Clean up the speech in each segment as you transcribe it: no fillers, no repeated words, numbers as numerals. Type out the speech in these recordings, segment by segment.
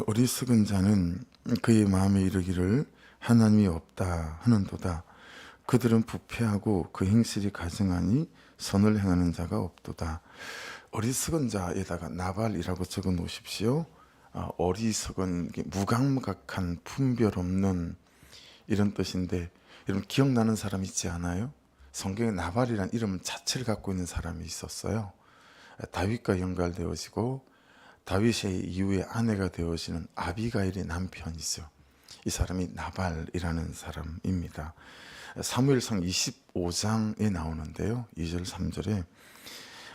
어리석은 자는 그의 마음에 이르기를 하나님이 없다 하는도다. 그들은 부패하고 그 행실이 가증하니 선을 행하는 자가 없도다. 어리석은 자에다가 나발이라고 적어 놓으십시오. 어리석은 무감각한 분별 없는 이런 뜻인데, 여러분 기억나는 사람 있지 않아요? 성경에 나발이란 이름 자체를 갖고 있는 사람이 있었어요. 다윗과 연관되어지고 다윗의 이후에 아내가 되어지는 아비가일의 남편이죠. 이 사람이 나발이라는 사람입니다. 사무엘상 25장에 나오는데요, 2절 3절에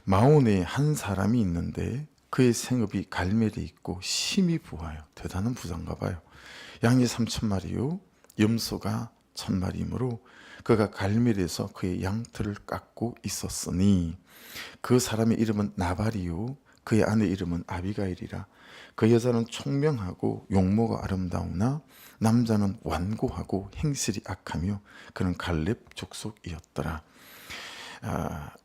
마온에 한 사람이 있는데 그의 생업이 갈멜에 있고 심히 부하여 대단한 부자인가 봐요. 양이 3,000마리요 염소가 1,000마리이므로 그가 갈멜에서 그의 양털을 깎고 있었으니 그 사람의 이름은 나발이요 그의 아내 이름은 아비가일이라. 그 여자는 총명하고 용모가 아름다우나 남자는 완고하고 행실이 악하며 그는 갈렙 족속이었더라.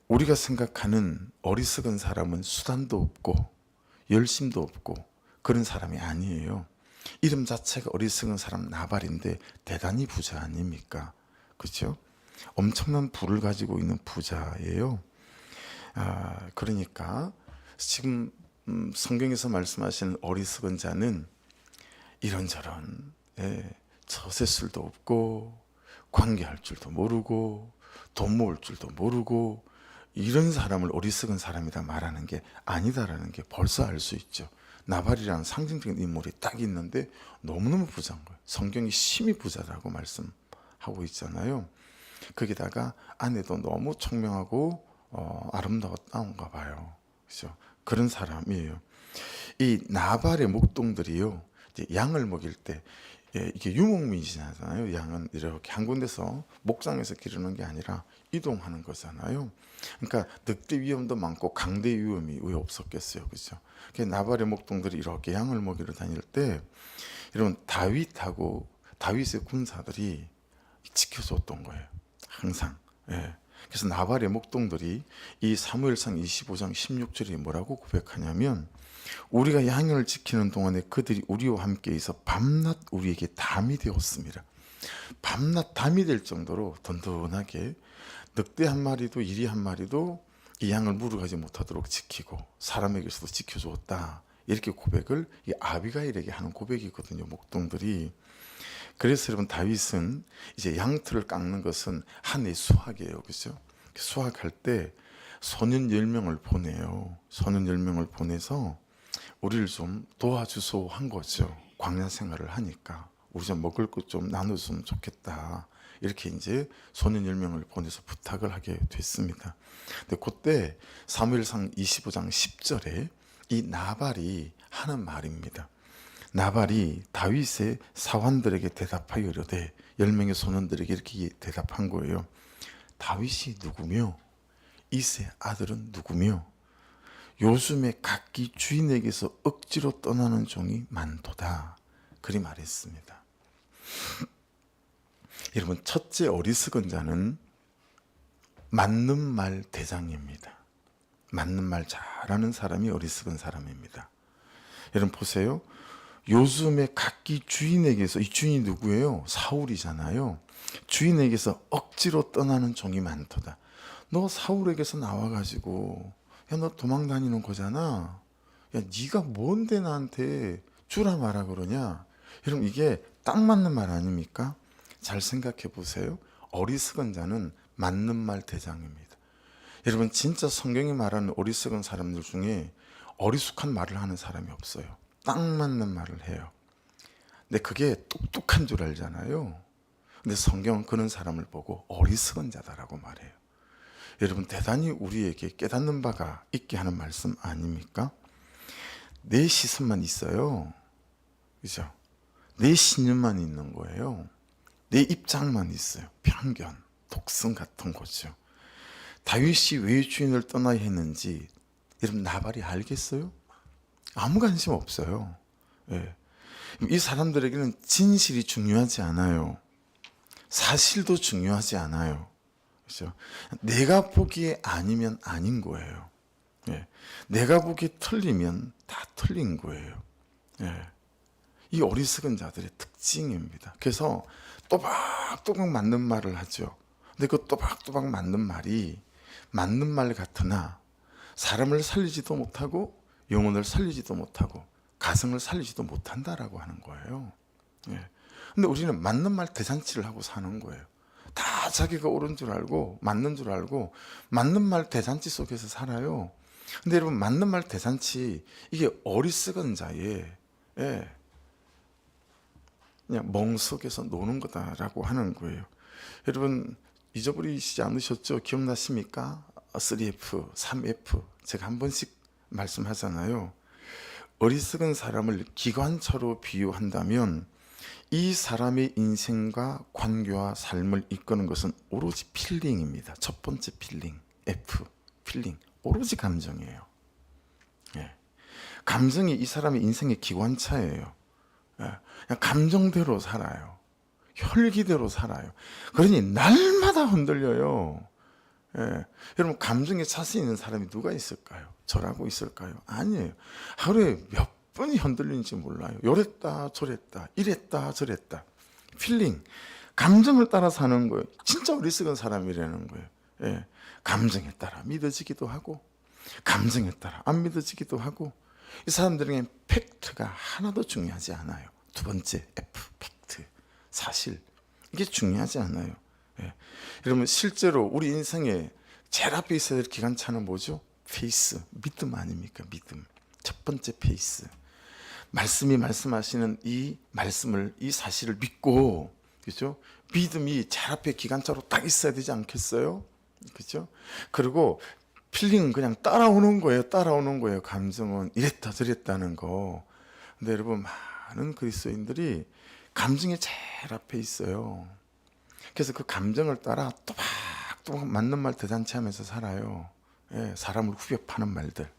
우리가 생각하는 어리석은 사람은 수단도 없고 열심도 없고 그런 사람이 아니에요. 이름 자체가 어리석은 사람 나발인데 대단히 부자 아닙니까? 그렇죠? 엄청난 부를 가지고 있는 부자예요. 그러니까 지금 성경에서 말씀하시는 어리석은 자는 이런저런 처세술도 없고 관계할 줄도 모르고 돈 모을 줄도 모르고 이런 사람을 어리석은 사람이다 말하는 게 아니다라는 게 벌써 알 수 있죠. 나발이라는 상징적인 인물이 딱 있는데 너무너무 부자인 거예요. 성경이 심히 부자라고 말씀하고 있잖아요. 거기다가 아내도 너무 총명하고 아름다웠다는가 봐요. 그렇죠? 그런 사람이에요. 이 나발의 목동들이요, 이제 양을 먹일 때 이게 유목민이잖아요. 양은 이렇게 한 군데서 목장에서 기르는 게 아니라 이동하는 거잖아요. 그러니까 늑대 위험도 많고 강대 위험이 왜 없었겠어요, 그렇죠? 나발의 목동들이 이렇게 양을 먹이러 다닐 때 이런 다윗의 군사들이 지켜줬던 거예요, 항상. 그래서 나발의 목동들이 이 사무엘상 25장 16절에 뭐라고 고백하냐면, 우리가 양을 지키는 동안에 그들이 우리와 함께 있어 밤낮 우리에게 담이 되었습니다. 밤낮 담이 될 정도로 든든하게 늑대 한 마리도 이리 한 마리도 이 양을 물어가지 못하도록 지키고 사람에게서도 지켜주었다. 이렇게 고백을 이 아비가일에게 하는 고백이거든요, 목동들이. 그래서 여러분 다윗은 이제 양털을 깎는 것은 한 해의 수확이에요, 그죠? 수확할 때 소년 10명을 보내요. 소년 10명을 보내서 우리를 좀 도와주소 한 거죠. 광야 생활을 하니까 우리 좀 먹을 것 좀 나눠주면 좋겠다. 이렇게 이제 소년 10명을 보내서 부탁을 하게 됐습니다. 근데 그때 사무엘상 25장 10절에 이 나발이 하는 말입니다. 나발이 다윗의 사환들에게 대답하여 이르되, 10명의 소년들에게 이렇게 대답한 거예요. 다윗이 누구며 이세 아들은 누구며 요즘에 각기 주인에게서 억지로 떠나는 종이 많도다. 그리 말했습니다. 여러분, 첫째 어리석은 자는 맞는 말 대장입니다. 맞는 말 잘하는 사람이 어리석은 사람입니다. 여러분 보세요. 요즘에 각기 주인에게서, 이 주인이 누구예요? 사울이잖아요. 주인에게서 억지로 떠나는 종이 많도다. 너 사울에게서 나와가지고 야, 너 도망 다니는 거잖아. 야, 네가 뭔데 나한테 주라 마라 그러냐? 여러분, 이게 딱 맞는 말 아닙니까? 잘 생각해 보세요. 어리석은 자는 맞는 말 대장입니다. 여러분, 진짜 성경이 말하는 어리석은 사람들 중에 어리숙한 말을 하는 사람이 없어요. 딱 맞는 말을 해요. 근데 그게 똑똑한 줄 알잖아요. 근데 성경은 그런 사람을 보고 어리석은 자다라고 말해요. 여러분, 대단히 우리에게 깨닫는 바가 있게 하는 말씀 아닙니까? 내 시선만 있어요. 그죠? 내 신념만 있는 거예요. 내 입장만 있어요. 편견, 독성 같은 거죠. 다윗이 왜 주인을 떠나야 했는지 여러분 나발이 알겠어요? 아무 관심 없어요. 이 사람들에게는 진실이 중요하지 않아요. 사실도 중요하지 않아요. 그렇죠? 내가 보기에 아니면 아닌 거예요. 내가 보기에 틀리면 다 틀린 거예요. 예. 이 어리석은 자들의 특징입니다. 그래서 또박또박 맞는 말을 하죠. 근데 그 또박또박 맞는 말이 맞는 말 같으나 사람을 살리지도 못하고 영혼을 살리지도 못하고 가정을 살리지도 못한다라고 하는 거예요. 예. 근데 우리는 맞는 말 대잔치를 하고 사는 거예요. 다 자기가 옳은 줄 알고 맞는 줄 알고 맞는 말 대잔치 속에서 살아요. 근데 여러분, 맞는 말 대잔치, 이게 어리석은 자의, 예, 그냥 멍 속에서 노는 거다라고 하는 거예요. 여러분, 잊어버리시지 않으셨죠? 기억나십니까? 3F, 3F 제가 한 번씩 말씀하잖아요. 어리석은 사람을 기관차로 비유한다면 이 사람의 인생과 관계와 삶을 이끄는 것은 오로지 필링입니다. 첫 번째 필링, F, 필링, 오로지 감정이에요. 예. 감정이 이 사람의 인생의 기관차예요. 예. 그냥 감정대로 살아요. 혈기대로 살아요. 그러니 날마다 흔들려요. 예. 여러분, 감정에 차서 있는 사람이 누가 있을까요? 저라고 있을까요? 아니에요. 하루에 몇 번이 흔들리는지 몰라요. 요랬다 저랬다 이랬다 저랬다. 필링, 감정을 따라 사는 거예요. 진짜 어리석은 사람이라는 거예요. 예. 감정에 따라 믿어지기도 하고 감정에 따라 안 믿어지기도 하고. 이 사람들에게 팩트가 하나도 중요하지 않아요. 두 번째 F, 팩트, 사실, 이게 중요하지 않아요. 예. 여러분, 실제로 우리 인생에 제일 앞에 있어야 될 기관차는 뭐죠? 페이스, 믿음 아닙니까? 믿음. 첫 번째 페이스. 말씀이 말씀하시는 이 말씀을, 이 사실을 믿고, 그죠? 믿음이 제일 앞에 기관차로 딱 있어야 되지 않겠어요? 그죠? 그리고 필링은 그냥 따라오는 거예요. 따라오는 거예요. 감정은 이랬다 저랬다는 거. 근데 여러분, 많은 그리스도인들이 감정이 제일 앞에 있어요. 그래서 그 감정을 따라 또박또박 맞는 말 대잔치하면서 살아요. 예, 사람을 후벼 파는 말들,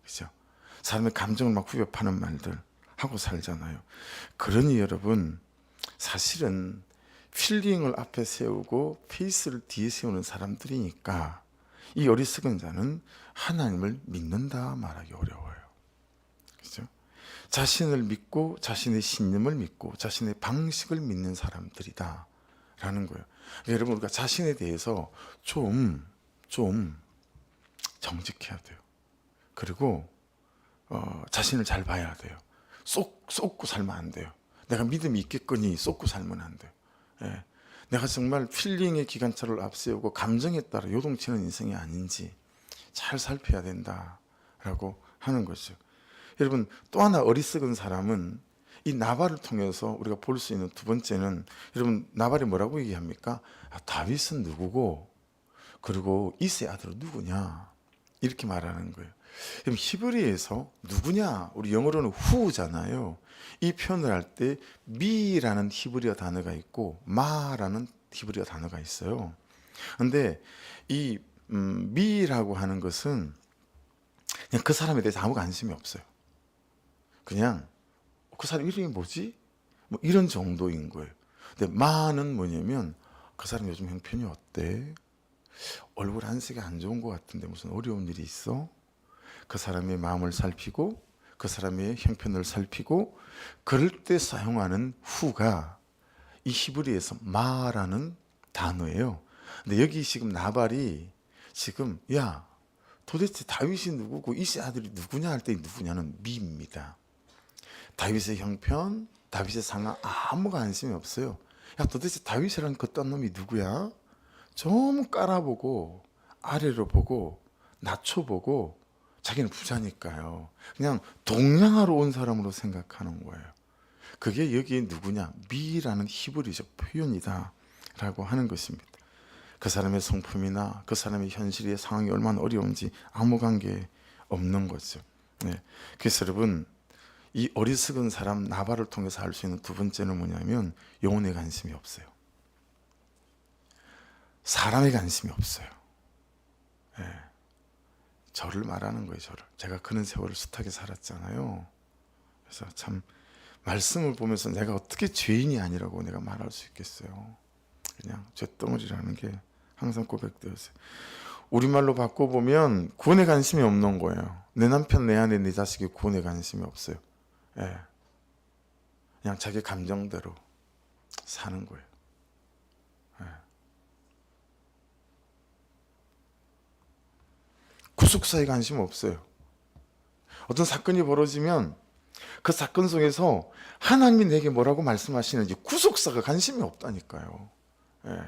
그죠? 사람의 감정을 막 후벼 파는 말들 하고 살잖아요. 그러니 여러분, 사실은 필링을 앞에 세우고 페이스를 뒤에 세우는 사람들이니까 이 어리석은 자는 하나님을 믿는다 말하기 어려워요. 그죠? 자신을 믿고 자신의 신념을 믿고 자신의 방식을 믿는 사람들이다 라는 거예요. 여러분, 우리가 자신에 대해서 좀 정직해야 돼요. 그리고 자신을 잘 봐야 돼요. 쏟고 살면 안 돼요. 내가 믿음이 있겠거니 쏟고 살면 안 돼요. 예. 내가 정말 필링의 기관차를 앞세우고 감정에 따라 요동치는 인생이 아닌지 잘 살펴야 된다라고 하는 거죠. 여러분, 또 하나 어리석은 사람은 이 나발을 통해서 우리가 볼 수 있는 두 번째는, 여러분, 나발이 뭐라고 얘기합니까? 다윗은 누구고 그리고 이새의 아들은 누구냐, 이렇게 말하는 거예요. 그럼 히브리에서 누구냐, 우리 영어로는 who잖아요. 이 표현을 할 때 me라는 히브리어 단어가 있고 마라는 히브리어 단어가 있어요. 근데 이 me라고 하는 것은 그냥 그 사람에 대해서 아무 관심이 없어요. 그냥 그 사람 이름이 뭐지? 뭐 이런 정도인 거예요. 근데 마는 뭐냐면, 그 사람 요즘 형편이 어때? 얼굴 안색이 안 좋은 것 같은데 무슨 어려운 일이 있어? 그 사람의 마음을 살피고 그 사람의 형편을 살피고 그럴 때 사용하는 후가 이 히브리에서 마라는 단어예요. 근데 여기 지금 나발이 지금, 야, 도대체 다윗이 누구고 이새 아들이 누구냐 할 때 누구냐는 미입니다. 다윗의 형편, 다윗의 상황 아무 관심이 없어요. 야, 도대체 다윗이라는 그딴 놈이 누구야? 좀 깔아보고 아래로 보고 낮춰보고, 자기는 부자니까요, 그냥 동냥하러 온 사람으로 생각하는 거예요. 그게 여기에 누구냐? 미라는 히브리적 표현이다 라고 하는 것입니다. 그 사람의 성품이나 그 사람의 현실의 상황이 얼마나 어려운지 아무 관계 없는 거죠. 네. 그래서 여러분, 이 어리석은 사람 나발을 통해서 알 수 있는 두 번째는 뭐냐면, 영혼에 관심이 없어요. 사람에 관심이 없어요. 네. 저를 말하는 거예요. 저를. 제가 그런 세월을 숱하게 살았잖아요. 그래서 참 말씀을 보면서 내가 어떻게 죄인이 아니라고 내가 말할 수 있겠어요. 그냥 죄덩어리라는 게 항상 고백되었어요. 우리말로 바꿔보면 구원에 관심이 없는 거예요. 내 남편, 내 아내, 내 자식이 구원에 관심이 없어요. 예. 그냥 자기 감정대로 사는 거예요. 예. 구속사에 관심 없어요. 어떤 사건이 벌어지면 그 사건 속에서 하나님이 내게 뭐라고 말씀하시는지 구속사가 관심이 없다니까요. 예.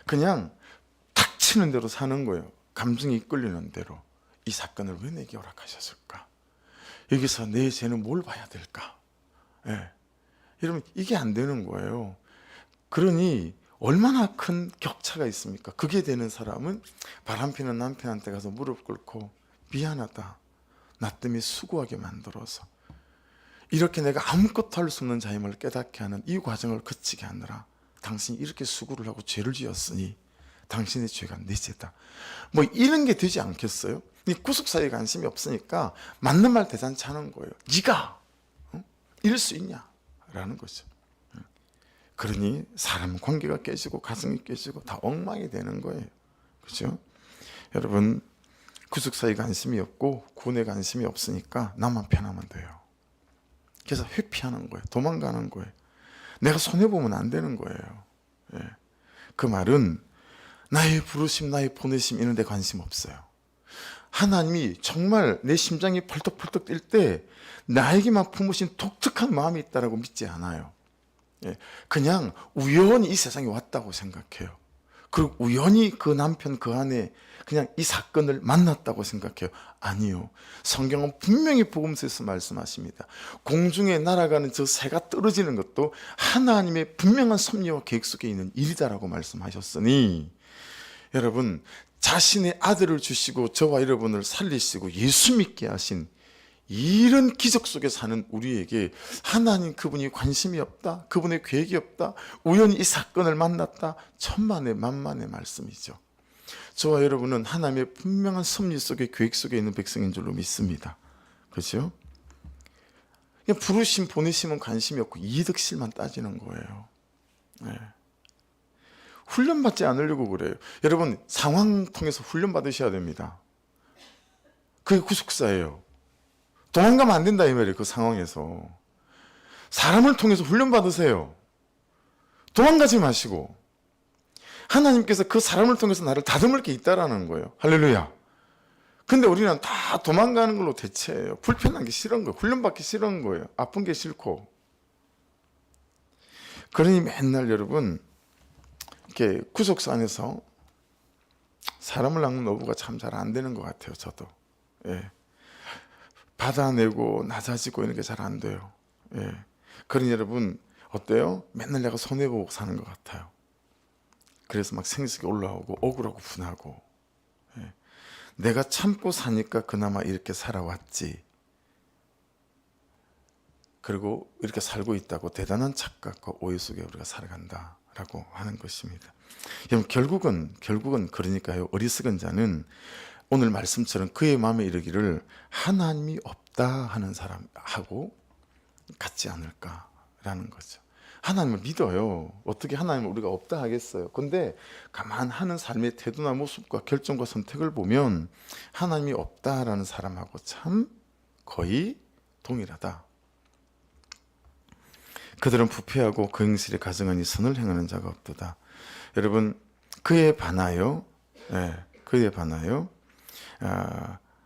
그냥 탁치는 대로 사는 거예요. 감정이 이끌리는 대로. 이 사건을 왜 내게 허락하셨을까? 여기서 내 죄는 뭘 봐야 될까? 예. 여러분, 이게 안 되는 거예요. 그러니 얼마나 큰 격차가 있습니까? 그게 되는 사람은 바람피는 남편한테 가서 무릎 꿇고 미안하다. 나 때문에 수고하게 만들어서 이렇게 내가 아무것도 할 수 없는 자임을 깨닫게 하는 이 과정을 거치게 하느라 당신이 이렇게 수고를 하고 죄를 지었으니 당신의 죄가 내 죄다. 뭐 이런 게 되지 않겠어요? 이 구속사에 관심이 없으니까 맞는 말 대잔치 하는 거예요. 네가 이럴 수 있냐? 라는 거죠. 그러니 사람 관계가 깨지고 가정이 깨지고 다 엉망이 되는 거예요. 그렇죠? 여러분, 구속사에 관심이 없고 구원에 관심이 없으니까 나만 편하면 돼요. 그래서 회피하는 거예요. 도망가는 거예요. 내가 손해보면 안 되는 거예요. 예. 그 말은 나의 부르심, 나의 보내심 이런 데 관심 없어요. 하나님이 정말 내 심장이 펄떡펄떡 뛸 때 나에게만 품으신 독특한 마음이 있다고 믿지 않아요. 예. 그냥 우연히 이 세상에 왔다고 생각해요. 그리고 우연히 그 남편 그 아내 그냥 이 사건을 만났다고 생각해요. 아니요. 성경은 분명히 복음서에서 말씀하십니다. 공중에 날아가는 저 새가 떨어지는 것도 하나님의 분명한 섭리와 계획 속에 있는 일이다라고 말씀하셨으니 여러분, 자신의 아들을 주시고 저와 여러분을 살리시고 예수 믿게 하신 이런 기적 속에 사는 우리에게 하나님 그분이 관심이 없다, 그분의 계획이 없다, 우연히 이 사건을 만났다, 천만의 만만의 말씀이죠. 저와 여러분은 하나님의 분명한 섭리 속에 계획 속에 있는 백성인 줄로 믿습니다. 그렇죠? 그냥 부르심 보내심은 관심이 없고 이득실만 따지는 거예요. 네. 훈련받지 않으려고 그래요. 여러분, 상황 통해서 훈련 받으셔야 됩니다. 그게 구속사예요. 도망가면 안 된다 이 말이에요. 그 상황에서 사람을 통해서 훈련 받으세요. 도망가지 마시고 하나님께서 그 사람을 통해서 나를 다듬을 게 있다라는 거예요. 할렐루야. 근데 우리는 다 도망가는 걸로 대체해요. 불편한 게 싫은 거예요. 훈련받기 싫은 거예요. 아픈 게 싫고. 그러니 맨날 여러분 이렇게 구속사 안에서 사람을 낚는 어부가 참 잘 안 되는 것 같아요. 저도. 예. 받아내고 낮아지고 이런 게 잘 안 돼요. 예. 그러니 여러분 어때요? 맨날 내가 손해보고 사는 것 같아요. 그래서 막 생식이 올라오고 억울하고 분하고. 예. 내가 참고 사니까 그나마 이렇게 살아왔지. 그리고 이렇게 살고 있다고 대단한 착각과 오해 속에 우리가 살아간다라고 하는 것입니다. 여러분 결국은 그러니까요. 어리석은 자는 오늘 말씀처럼 그의 마음에 이르기를 하나님이 없다 하는 사람하고 같지 않을까라는 거죠. 하나님을 믿어요. 어떻게 하나님을 우리가 없다 하겠어요. 근데 가만 하는 삶의 태도나 모습과 결정과 선택을 보면 하나님이 없다라는 사람하고 참 거의 동일하다. 그들은 부패하고 거행실에 가증하니 선을 행하는 자가 없도다. 여러분, 그에 반하여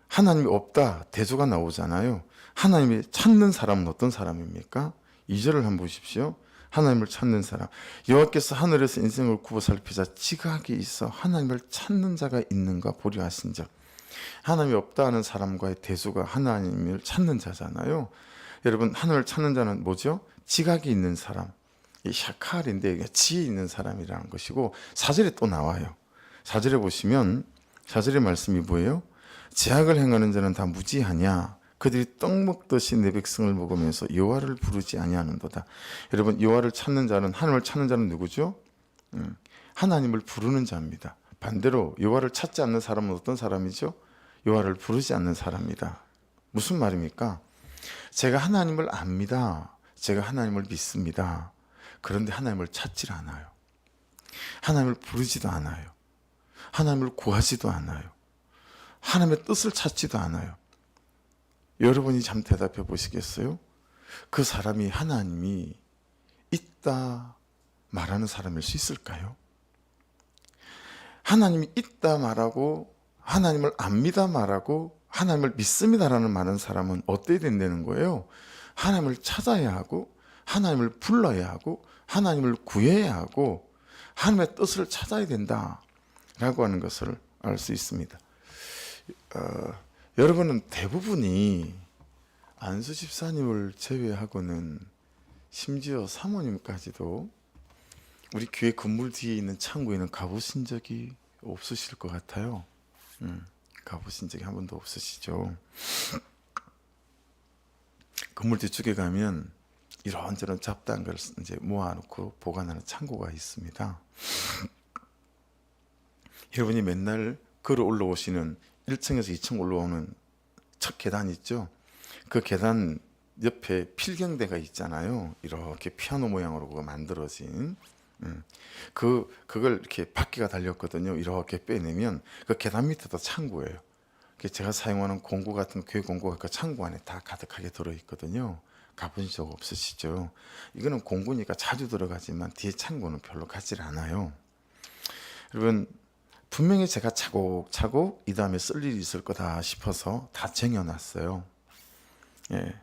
하나님이 없다 대조가 나오잖아요. 하나님이 찾는 사람은 어떤 사람입니까? 2절을 한번 보십시오. 하나님을 찾는 사람. 여호와께서 하늘에서 인생을 굽어 살피자 지각이 있어 하나님을 찾는 자가 있는가 보려 하신즉. 하나님이 없다 하는 사람과의 대조가 하나님을 찾는 자잖아요. 여러분, 하늘을 찾는 자는 뭐죠? 지각이 있는 사람. 이 샤칼인데 지혜 있는 사람이라는 것이고 4절에 또 나와요. 4절에 보시면 4절의 말씀이 뭐예요? 제약을 행하는 자는 다 무지하냐? 그들이 떡 먹듯이 내 백성을 먹으면서 여호와를 부르지 아니하는도다. 여러분, 여호와를 찾는 자는, 하나님을 찾는 자는 누구죠? 하나님을 부르는 자입니다. 반대로 여호와를 찾지 않는 사람은 어떤 사람이죠? 여호와를 부르지 않는 사람이다. 무슨 말입니까? 제가 하나님을 압니다. 제가 하나님을 믿습니다. 그런데 하나님을 찾질 않아요. 하나님을 부르지도 않아요. 하나님을 구하지도 않아요. 하나님의 뜻을 찾지도 않아요. 여러분이 참 대답해 보시겠어요? 그 사람이 하나님이 있다 말하는 사람일 수 있을까요? 하나님이 있다 말하고 하나님을 압니다 말하고 하나님을 믿습니다라는 많은 사람은 어때야 된다는 거예요? 하나님을 찾아야 하고 하나님을 불러야 하고 하나님을 구해야 하고 하나님의 뜻을 찾아야 된다라고 하는 것을 알 수 있습니다. 여러분은 대부분이 안수 집사님을 제외하고는 심지어 사모님까지도 우리 교회 건물 뒤에 있는 창고에는 가보신 적이 없으실 것 같아요. 가보신 적이 한 번도 없으시죠. 건물 뒤쪽에 가면 이런저런 잡다한 걸 이제 모아놓고 보관하는 창고가 있습니다. 여러분이 맨날 걸어 올라오시는 1층에서 2층 올라오는 첫 계단 있죠? 그 계단 옆에 필경대가 있잖아요. 이렇게 피아노 모양으로 만들어진. 그걸 이렇게 바퀴가 달렸거든요. 이렇게 빼내면 그 계단 밑에도 창고예요. 제가 사용하는 공구 같은 교회 공구가 그 창고 안에 다 가득하게 들어있거든요. 가본 적 없으시죠? 이거는 공구니까 자주 들어가지만 뒤에 창고는 별로 가지 않아요. 여러분, 분명히 제가 차곡차곡 이 다음에 쓸 일이 있을 거다 싶어서 다 쟁여놨어요. 예.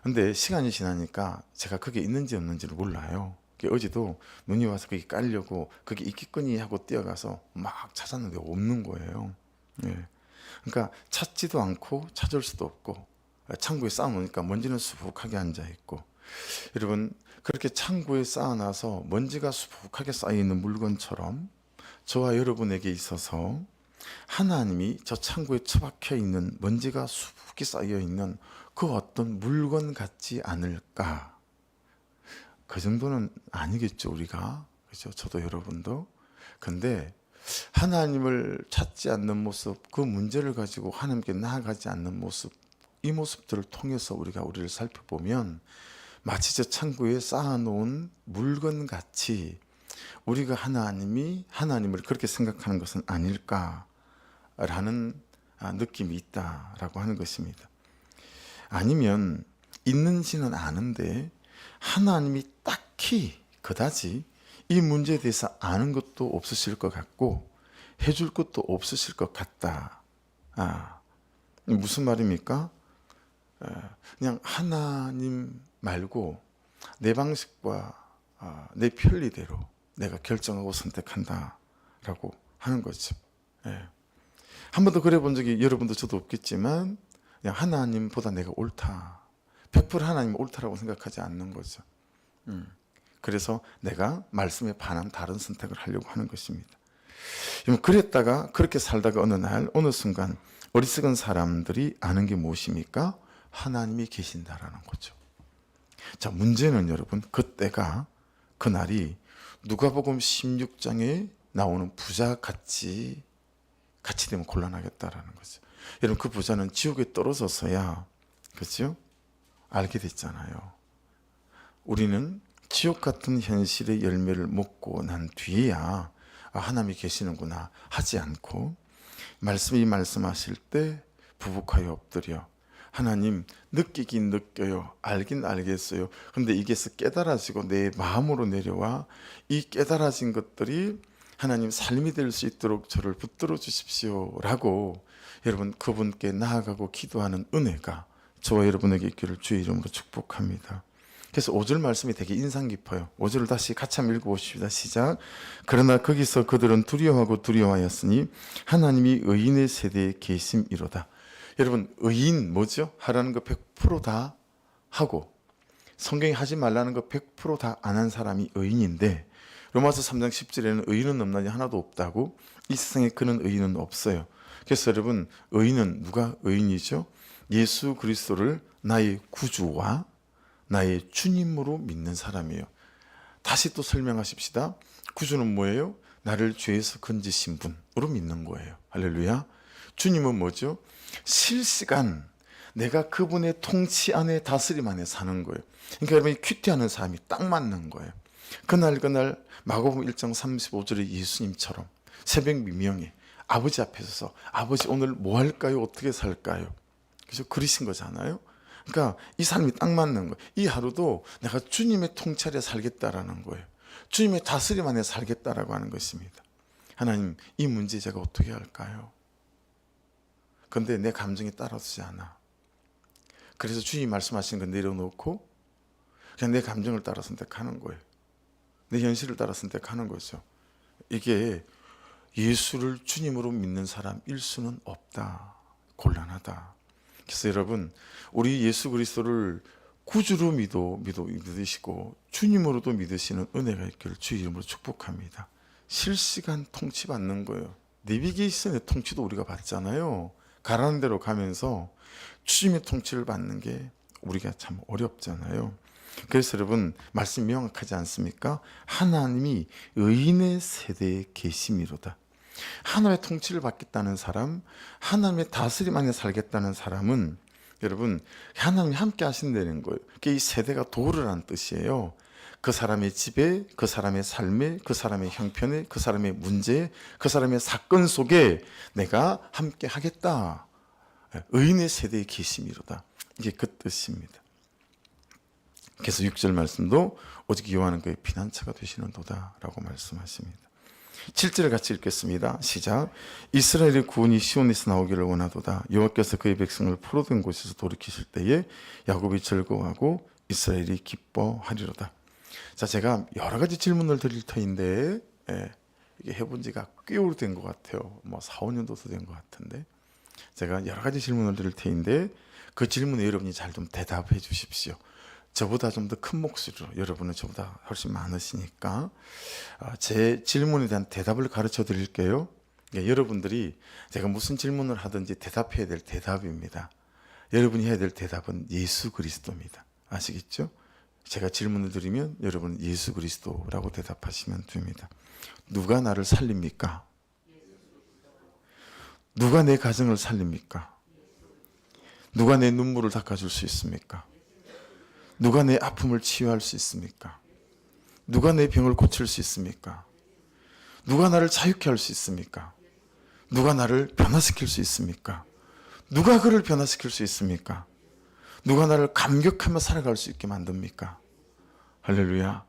근데 시간이 지나니까 제가 그게 있는지 없는지를 몰라요. 어제도 눈이 와서 그게 깔려고 그게 있겠거니 하고 뛰어가서 막 찾았는데 없는 거예요. 예. 그러니까 찾지도 않고 찾을 수도 없고 창고에 쌓아놓으니까 먼지는 수북하게 앉아있고, 여러분 그렇게 창고에 쌓아놔서 먼지가 수북하게 쌓여있는 물건처럼 저와 여러분에게 있어서 하나님이 저 창고에 처박혀 있는 먼지가 수북히 쌓여있는 그 어떤 물건 같지 않을까? 그 정도는 아니겠죠, 우리가. 그렇죠? 저도 여러분도. 근데 하나님을 찾지 않는 모습, 그 문제를 가지고 하나님께 나아가지 않는 모습, 이 모습들을 통해서 우리를 살펴보면 마치 저 창고에 쌓아놓은 물건같이 우리가 하나님을 그렇게 생각하는 것은 아닐까라는 느낌이 있다라고 하는 것입니다. 아니면 있는지는 아는데 하나님이 딱히 그다지 이 문제에 대해서 아는 것도 없으실 것 같고 해줄 것도 없으실 것 같다. 무슨 말입니까? 그냥 하나님 말고 내 방식과 내 편리대로 내가 결정하고 선택한다라고 하는 거죠. 한 번도 그래 본 적이 여러분도 저도 없겠지만 그냥 하나님보다 내가 옳다, 100% 하나님 옳다라고 생각하지 않는 거죠. 그래서 내가 말씀에 반한 다른 선택을 하려고 하는 것입니다. 그랬다가 그렇게 살다가 어느 순간 어리석은 사람들이 아는 게 무엇입니까? 하나님이 계신다라는 거죠. 자, 문제는 여러분, 그날이 누가복음 16장에 나오는 부자같이 되면 곤란하겠다라는 거죠. 여러분, 그 부자는 지옥에 떨어져서야, 그렇죠? 알게 됐잖아요. 우리는 지옥 같은 현실의 열매를 먹고 난 뒤에야 하나님이 계시는구나 하지 않고, 말씀이 말씀하실 때 부복하여 엎드려 하나님, 느끼긴 느껴요, 알긴 알겠어요. 근데 이게 깨달아지고 내 마음으로 내려와 이 깨달아진 것들이 하나님 삶이 될 수 있도록 저를 붙들어 주십시오 라고 여러분 그분께 나아가고 기도하는 은혜가 저와 여러분에게 있기를 주의 이름으로 축복합니다. 그래서 5절 말씀이 되게 인상 깊어요. 5절을 다시 같이 한번 읽어보십시다. 시작. 그러나 거기서 그들은 두려워하였으니 하나님이 의인의 세대에 계심이로다. 여러분, 의인 뭐죠? 하라는 거 100% 다 하고 성경이 하지 말라는 거 100% 다 안 한 사람이 의인인데, 로마서 3장 10절에는 의인은 없나니 하나도 없다고, 이 세상에 그런 의인은 없어요. 그래서 여러분, 의인은 누가 의인이죠? 예수 그리스도를 나의 구주와 나의 주님으로 믿는 사람이에요. 다시 또 설명하십시다. 구주는 뭐예요? 나를 죄에서 건지신 분으로 믿는 거예요. 할렐루야. 주님은 뭐죠? 실시간 내가 그분의 통치 안에 다스림 안에 사는 거예요. 그러니까 여러분이 큐티하는 사람이 딱 맞는 거예요. 그날 마가복음 1장 35절의 예수님처럼 새벽 미명에 아버지 앞에 서서 아버지 오늘 뭐 할까요? 어떻게 살까요? 그래서 그러신 거잖아요. 그러니까 이 삶이 딱 맞는 거예요. 이 하루도 내가 주님의 통찰에 살겠다라는 거예요. 주님의 다스림 안에 살겠다라고 하는 것입니다. 하나님, 이 문제 제가 어떻게 할까요? 그런데 내 감정이 따라오지 않아. 그래서 주님이 말씀하시는 거 내려놓고 그냥 내 감정을 따라 선택하는 거예요. 내 현실을 따라 선택하는 거죠. 이게 예수를 주님으로 믿는 사람일 수는 없다. 곤란하다. 그래서 여러분, 우리 예수 그리스도를 구주로 믿으시고 주님으로도 믿으시는 은혜가 있기를 주의 이름으로 축복합니다. 실시간 통치 받는 거예요. 내비게이션의 통치도 우리가 받잖아요. 가라는 대로 가면서 주님의 통치를 받는 게 우리가 참 어렵잖아요. 그래서 여러분, 말씀 명확하지 않습니까? 하나님이 의인의 세대에 계심이로다. 하나님의 통치를 받겠다는 사람, 하나님의 다스림 안에 살겠다는 사람은 여러분, 하나님이 함께 하신다는 거예요. 이 세대가 도르라는 뜻이에요. 그 사람의 집에, 그 사람의 삶에, 그 사람의 형편에, 그 사람의 문제에, 그 사람의 사건 속에 내가 함께 하겠다. 의인의 세대에 계심이로다. 이게 그 뜻입니다. 그래서 6절 말씀도 오직 여호와는 그의 피난처가 되시는도다 라고 말씀하십니다. 7절을 같이 읽겠습니다. 시작. 이스라엘의 구원이 시온에서 나오기를 원하도다. 여호와께서 그의 백성을 포로된 곳에서 돌이키실 때에 야곱이 즐거워하고 이스라엘이 기뻐하리로다. 자, 제가 여러 가지 질문을 드릴 터인데 이게 해본 지가 꽤 오래된 것 같아요. 뭐 4, 5년도 된 것 같은데 제가 여러 가지 질문을 드릴 터인데 그 질문에 여러분이 잘 좀 대답해 주십시오. 저보다 좀 더 큰 목소리로, 여러분은 저보다 훨씬 많으시니까 제 질문에 대한 대답을 가르쳐 드릴게요. 여러분들이 제가 무슨 질문을 하든지 대답해야 될 대답입니다. 여러분이 해야 될 대답은 예수 그리스도입니다. 아시겠죠? 제가 질문을 드리면 여러분은 예수 그리스도라고 대답하시면 됩니다. 누가 나를 살립니까? 누가 내 가정을 살립니까? 누가 내 눈물을 닦아줄 수 있습니까? 누가 내 아픔을 치유할 수 있습니까? 누가 내 병을 고칠 수 있습니까? 누가 나를 자유케 할 수 있습니까? 누가 나를 변화시킬 수 있습니까? 누가 그를 변화시킬 수 있습니까? 누가 나를 감격하며 살아갈 수 있게 만듭니까? 할렐루야.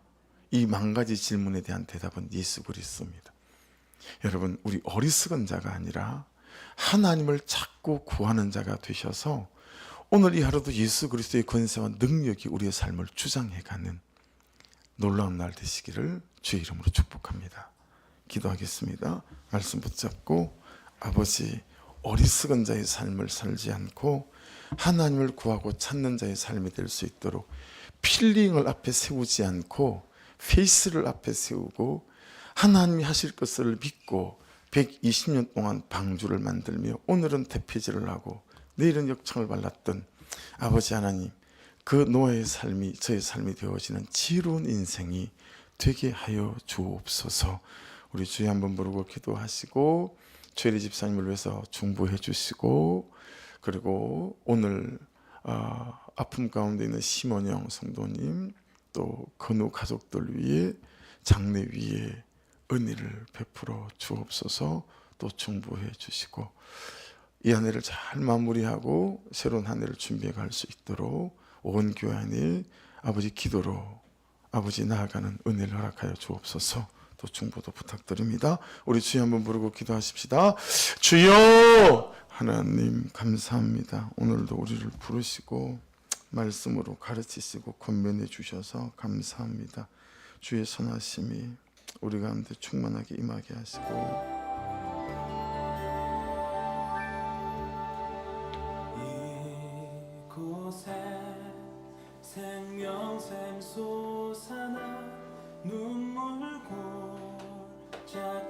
이 만 가지 질문에 대한 대답은 예수 그리스도입니다. 여러분, 우리 어리석은 자가 아니라 하나님을 찾고 구하는 자가 되셔서 오늘 이 하루도 예수 그리스도의 권세와 능력이 우리의 삶을 주장해가는 놀라운 날 되시기를 주의 이름으로 축복합니다. 기도하겠습니다. 말씀 붙잡고, 아버지, 어리석은 자의 삶을 살지 않고 하나님을 구하고 찾는 자의 삶이 될 수 있도록 필링을 앞에 세우지 않고 페이스를 앞에 세우고 하나님이 하실 것을 믿고 120년 동안 방주를 만들며 오늘은 대피질을 하고 내일은 역청을 발랐던 아버지 하나님, 그 노아의 삶이 저의 삶이 되어지는 지혜로운 인생이 되게 하여 주옵소서. 우리 주여 한번 부르고 기도하시고 최리 집사님을 위해서 중보해 주시고, 그리고 오늘 아픔 가운데 있는 심원영 성도님, 또 건우 가족들 위해 장례 위에 은혜를 베풀어 주옵소서. 또 중보해 주시고 이 한 해를 잘 마무리하고 새로운 한 해를 준비해 갈 수 있도록 온 교회 안에 아버지 기도로 아버지 나아가는 은혜를 허락하여 주옵소서. 또 중보도 부탁드립니다. 우리 주여 한번 부르고 기도하십시다. 주여! 하나님 감사합니다. 오늘도 우리를 부르시고 말씀으로 가르치시고 권면해 주셔서 감사합니다. 주의 선하심이 우리 가운데 충만하게 임하게 하시고 이곳에 생명샘 솟아나 눈물